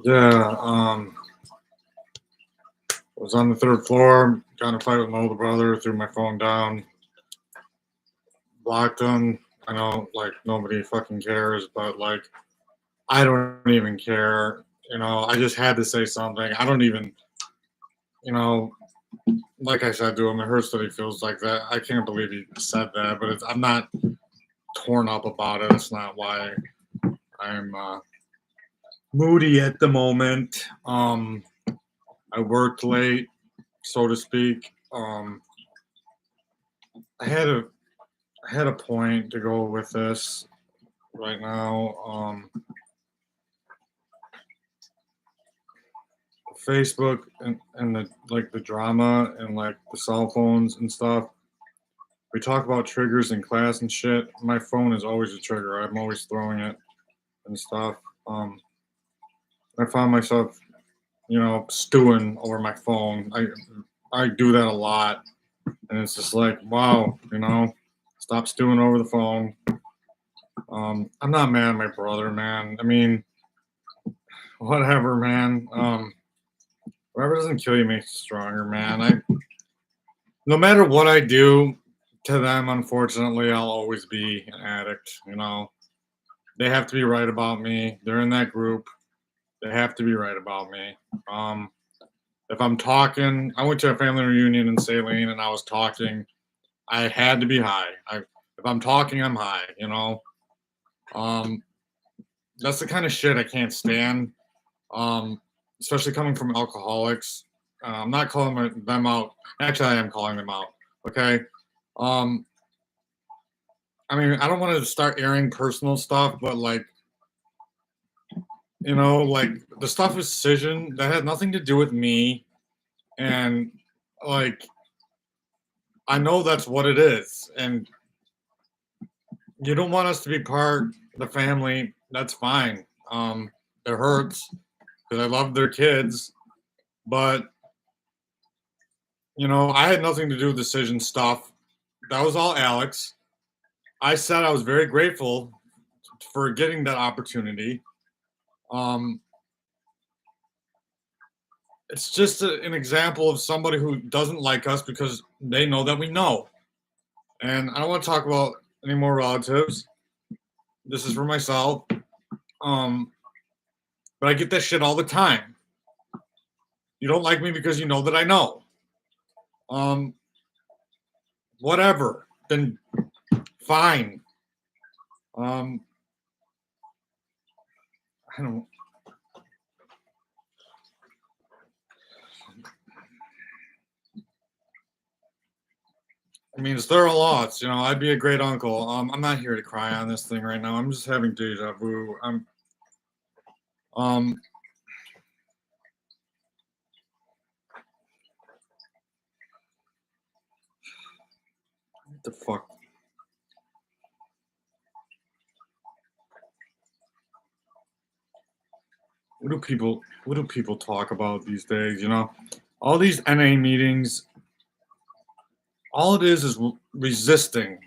Yeah, was on the third floor, got in a fight with my older brother, threw my phone down, blocked him. I know, like, nobody fucking cares, but, like, I don't even care. I just had to say something. I don't even, you know, like I said to him, it hurts that he feels like that. I can't believe he said that, but I'm not torn up about it. It's not why I'm moody at the moment. I worked late, so to speak. I had a I had a point to go with this right now. Facebook and the drama and like the cell phones and stuff. We talk about triggers in class and shit. My phone is always a trigger. I'm always throwing it and stuff. Um, I found myself, stewing over my phone. I do that a lot, and it's just like, wow, stop stewing over the phone. I'm not mad at my brother, man. I mean, whatever, man. Whatever doesn't kill you makes you stronger, man. No matter what I do to them, unfortunately, I'll always be an addict. They have to be right about me. They're in that group. They have to be right about me. Um, if I'm talking, I went to a family reunion in Saline and I was talking. I had to be high. If I'm talking, I'm high. Um, that's the kind of shit I can't stand. Um, Especially coming from alcoholics. I'm not calling them out. Actually, I am calling them out. Okay. Um, I mean, I don't want to start airing personal stuff, but like, like the stuff with Cision that had nothing to do with me, and like, I know that's what it is, and you don't want us to be part of the family. That's fine. It hurts because I love their kids, but I had nothing to do with decision stuff. That was all Alex. I said I was very grateful for getting that opportunity. Um, it's just an example of somebody who doesn't like us because they know that we know. And I don't want to talk about any more relatives. This is for myself. Um, but I get that shit all the time. You don't like me because you know that I know. Um, Whatever. Then fine. Um, I don't. I mean, it's their loss. I'd be a great uncle. I'm not here to cry on this thing right now. I'm just having deja vu. Um, what the fuck? What do people talk about these days? All these NA meetings. All it is resisting.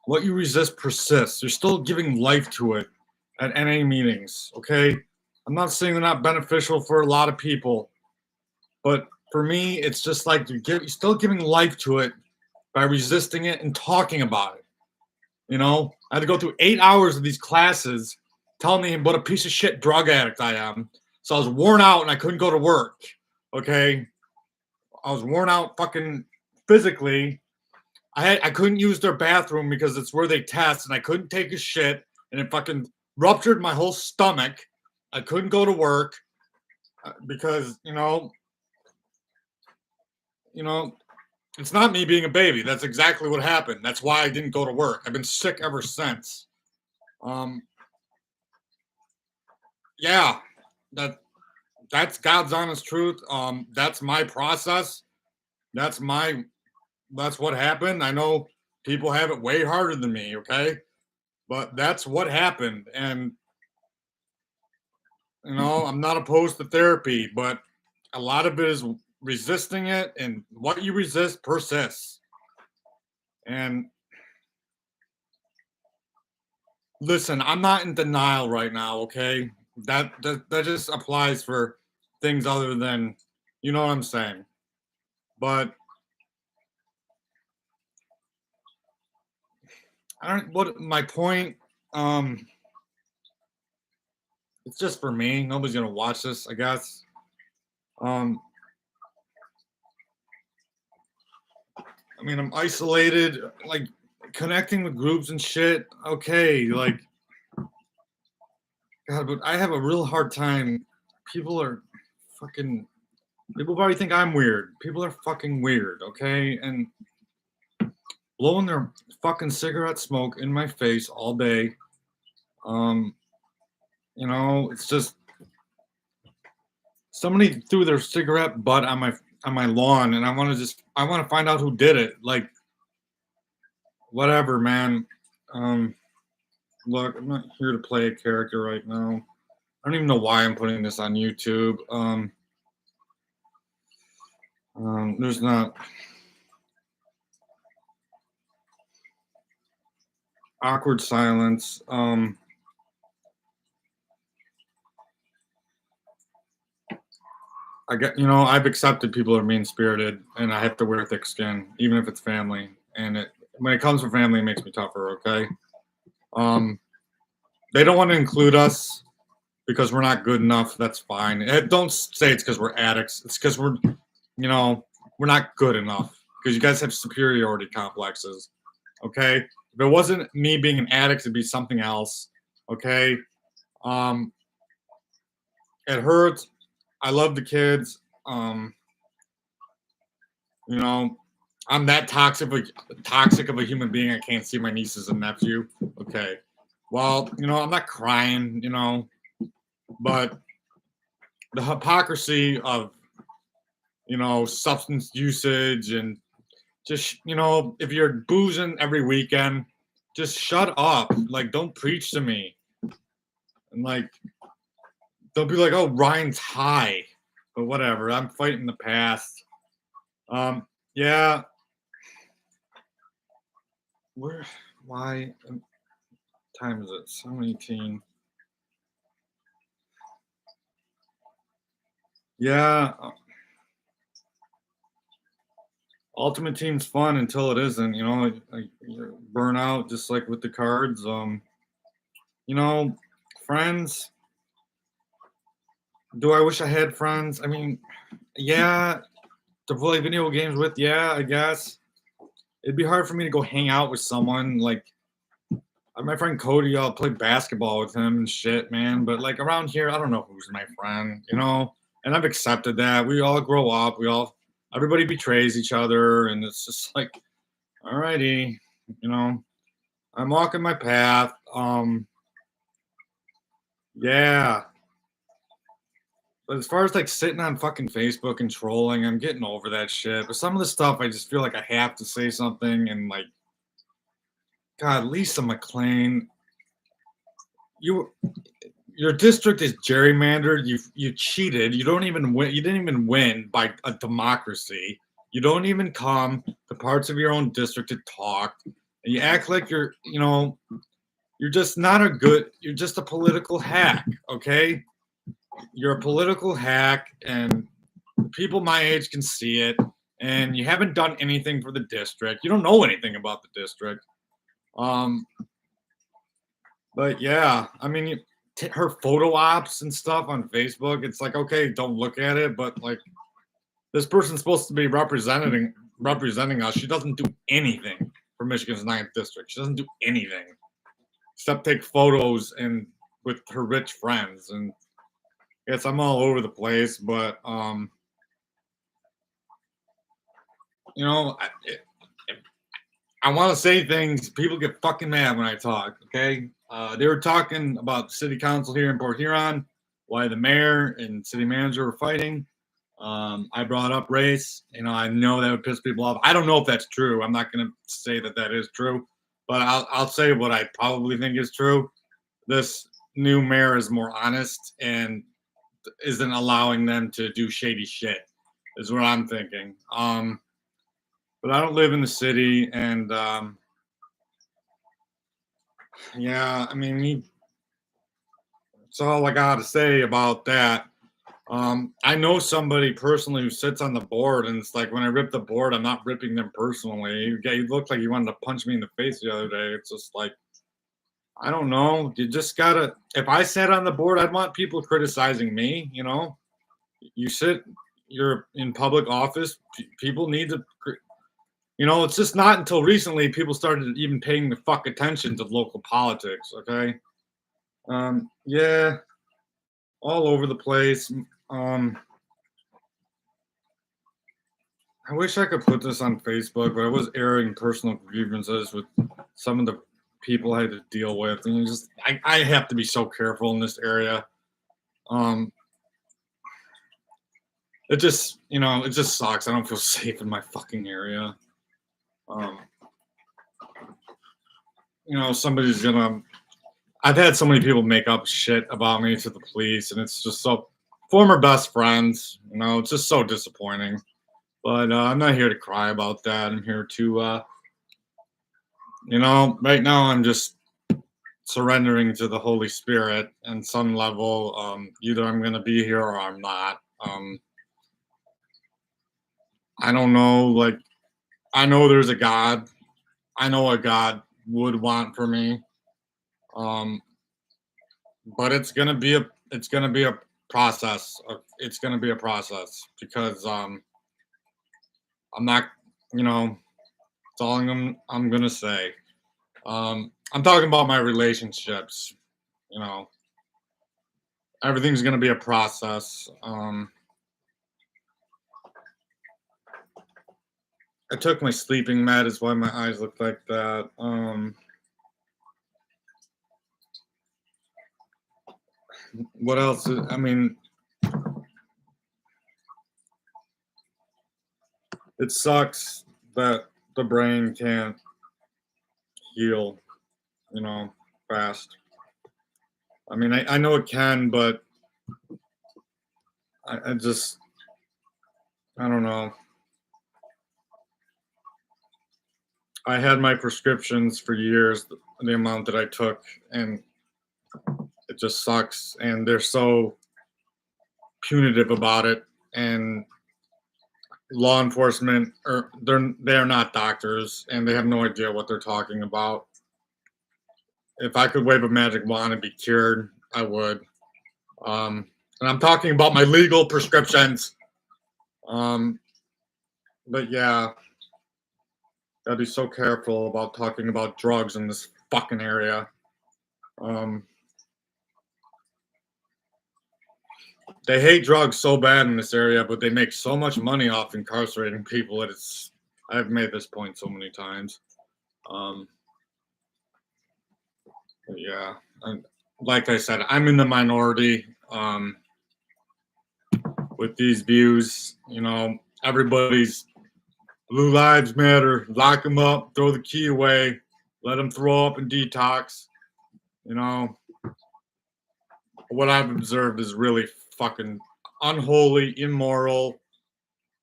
What you resist persists. You're still giving life to it at NA meetings. Okay, I'm not saying they're not beneficial for a lot of people, but for me, it's just like you're still giving life to it by resisting it and talking about it. I had to go through 8 hours of these classes telling me what a piece of shit drug addict I am. So I was worn out and I couldn't go to work. Okay. I was worn out fucking physically. I couldn't use their bathroom because it's where they test and I couldn't take a shit and it fucking ruptured my whole stomach. I couldn't go to work because, you know, it's not me being a baby. That's exactly what happened. That's why I didn't go to work. I've been sick ever since. Um, yeah, that's God's honest truth. That's my process. That's my that's what happened. I know people have it way harder than me, okay? But that's what happened. And I'm not opposed to therapy, but a lot of it is resisting it, and what you resist persists. And listen, I'm not in denial right now, okay? That just applies for things other than, you know what I'm saying. But I don't what my point. Um, it's just for me. Nobody's gonna watch this, I guess. Um, I mean, I'm isolated, like connecting with groups and shit. Okay, like God, but I have a real hard time. People are fucking. People probably think I'm weird. People are fucking weird, okay? And blowing their fucking cigarette smoke in my face all day. Um, it's just somebody threw their cigarette butt on my lawn, and I want to find out who did it. Like, whatever, man. Um, look, I'm not here to play a character right now. I don't even know why I'm putting this on YouTube. There's not awkward silence. I've accepted people are mean spirited, and I have to wear thick skin, even if it's family. And when it comes from family, it makes me tougher. Okay. Um, they don't want to include us because we're not good enough. That's fine. Don't say it's because we're addicts. It's because we're not good enough. Because you guys have superiority complexes. Okay. If it wasn't me being an addict, it'd be something else. Okay. Um, it hurts. I love the kids. You know, I'm that toxic of a human being. I can't see my nieces and nephew. Okay. Well, I'm not crying, but the hypocrisy of, substance usage and just, if you're boozing every weekend, just shut up. Like, don't preach to me. And like, don't be like, oh, Ryan's high, but whatever. I'm fighting the past. Yeah. Where? Why? Time is it? 7:18. Yeah. Ultimate Team's fun until it isn't. Like you burn out just like with the cards. You know, friends. Do I wish I had friends? I mean, yeah, to play video games with, yeah, I guess. It'd be hard for me to go hang out with someone like my friend Cody. I'll play basketball with him and shit, man. But like around here, I don't know who's my friend, and I've accepted that. We all grow up. Everybody betrays each other, and it's just like, alrighty, you know, I'm walking my path. Yeah. But as far as like sitting on fucking Facebook and trolling, I'm getting over that shit. But some of the stuff, I just feel like I have to say something. And like, God, Lisa McLean, you, your district is gerrymandered. You cheated. You don't even win. You didn't even win by a democracy. You don't even come to parts of your own district to talk. And you act like you're just not a good. You're just a political hack. Okay, you're a political hack, and people my age can see it. And you haven't done anything for the district. You don't know anything about the district. Um, but yeah, I mean, her photo ops and stuff on Facebook. It's like, okay, don't look at it, but like, this person's supposed to be representing us. She doesn't do anything for Michigan's 9th district. She doesn't do anything except take photos and with her rich friends. And yes, I'm all over the place, but you know, I, I want to say things. People get fucking mad when I talk. Okay, they were talking about city council here in Port Huron, why the mayor and city manager were fighting. I brought up race. I know that would piss people off. I don't know if that's true. I'm not going to say that that is true, but I'll say what I probably think is true. This new mayor is more honest and isn't allowing them to do shady shit. Is what I'm thinking. But I don't live in the city, and yeah, I mean, That's all I got to say about that. I know somebody personally who sits on the board, and it's like when I rip the board, I'm not ripping them personally. You looked like you wanted to punch me in the face the other day. It's just like, I don't know. You just gotta. If I sat on the board, I'd want people criticizing me. You sit, you're in public office. People need to. It's just not until recently people started even paying the fuck attention to local politics. Okay. Yeah, all over the place. Um, I wish I could put this on Facebook, but I was airing personal grievances with some of the people I had to deal with, and I have to be so careful in this area. Um, it just sucks. I don't feel safe in my fucking area. Um, somebody's gonna. I've had so many people make up shit about me to the police, and it's just so former best friends. It's just so disappointing. But I'm not here to cry about that. I'm here to, right now I'm just surrendering to the Holy Spirit and some level. Either I'm going to be here or I'm not. I don't know. Like, I know there's a God. I know what God would want for me. Um, but it's gonna be a process. It's gonna be a process because I'm not. That's all I'm gonna say. I'm talking about my relationships. You know, everything's gonna be a process. I took my sleeping med, is why my eyes look like that. What else? I mean, it sucks that the brain can't heal, you know, fast. I mean, I know it can, but I just, I don't know. I had my prescriptions for years, the amount that I took, and it just sucks. And they're so punitive about it. And law enforcement, or they're not doctors, and they have no idea what they're talking about. If I could wave a magic wand and be cured, I would. And I'm talking about my legal prescriptions. Um, but yeah, gotta be so careful about talking about drugs in this fucking area. Um, they hate drugs so bad in this area, but they make so much money off incarcerating people that it's. I've made this point so many times. Um, but yeah, and like I said, I'm in the minority with these views. Everybody's blue lives matter. Lock them up. Throw the key away. Let them throw up and detox. You know, what I've observed is really fucking unholy, immoral.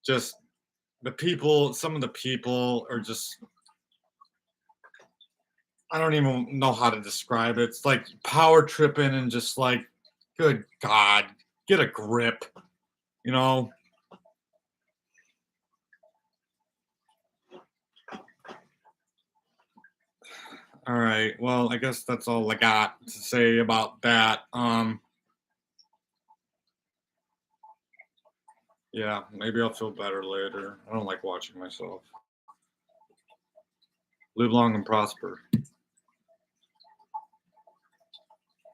Just some of the people are just, I don't even know how to describe it. It's like power tripping and just like, good God, get a grip, you know? All right. Well, I guess that's all I got to say about that. Yeah, maybe I'll feel better later. I don't like watching myself. Live long and prosper.